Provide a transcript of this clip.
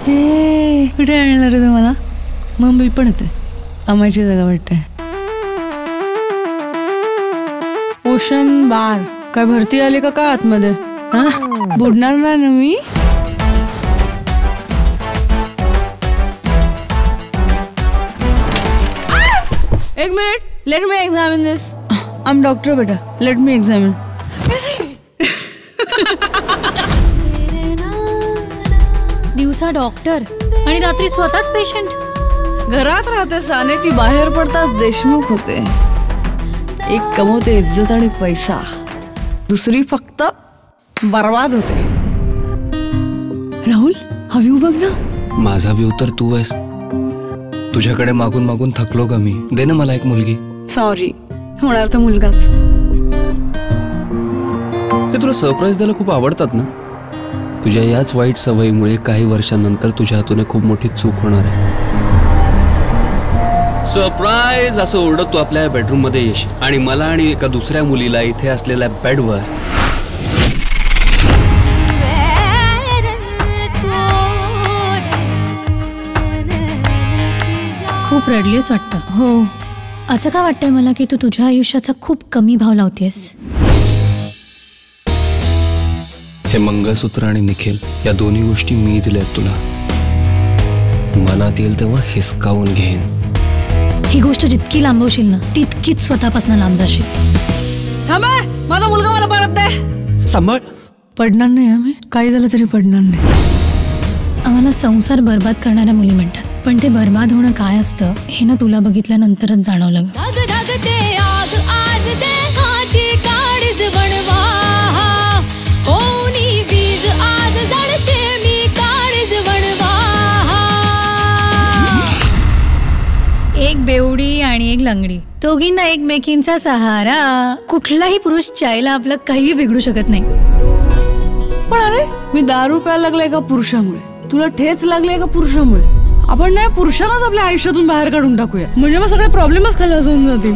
हे कुठे आणणार आहे तुम्हाला? मुंबई पण येते, आम्हाची जागा वाटते. ओशन बार काय भरती आली का काय आतमध्ये? हा बुडणार नाही ना मी? एक minute, let me examine this. I am doctor बेटा, लेट मी एक्झामिन. दिवसा डॉक्टर आणि रात्री स्वतःच पेशंट. घरात राहते साने, ती बाहेर पडताच देशमुख होते. एक कमवते इज्जत आणि पैसा, दुसरी फक्त बर्बाद होते. राहुल हा व्ह्यू बघ ना. माझा व्ह्यू तर तू आहेस. तुझ्याकडे मागून मागून थकलो ग मी. दे ना मला एक मुलगी. सॉरी, होणार तर मुलगाच. ते तुला सरप्राईज द्यायला खूप आवडतात ना. तुझ्या याच वाईट सवयीमुळे काही वर्षांनंतर तुझ्या हातून खूप मोठी चूक होणार आहे. सरप्राईज असं ओरडत तू आपल्या बेडरूम मध्ये येशील आणि मला आणि एका दुसऱ्या मुलीला इथे असलेल्या बेडवर खूप रडलीस वाटतं. हो. असं का वाटतंय मला की तू तुझ्या आयुष्याचा खूप कमी भाव लावतेस? हे मंगळसूत्र आणि निखिल या दोन्ही गोष्टी मी दिल्यात तुला. मनात येईल तेव्हा हिसकावून घेईन. ही गोष्ट जितकी लांबवशील ना तितकीच स्वतःपासून लांब जाशील. थांबा, माझा मुलगा मला परत दे. सांभाळ. पडणार नाही आम्ही, काही झालं तरी पडणार नाही. आम्हाला संसार बर्बाद करणाऱ्या मुली म्हणतात, पण ते बर्बाद होणं काय असतं हे ना तुला बघितल्यानंतरच जाणवलं. एक बेवडी आणि एक लंगडी, दोघींना एकमेकींचा सहारा. कुठलाही पुरुष चायला आपलं काही बिघडू शकत नाही. पण अरे, मी दारू प्यायला लागले एका पुरुषामुळे, तुला ठेच लागले एका पुरुषामुळे. आपण नाही पुरुषालाच आपल्या आयुष्यातून बाहेर काढून टाकूया, म्हणजे मग सगळे प्रॉब्लेमच खाली जाऊन जातील.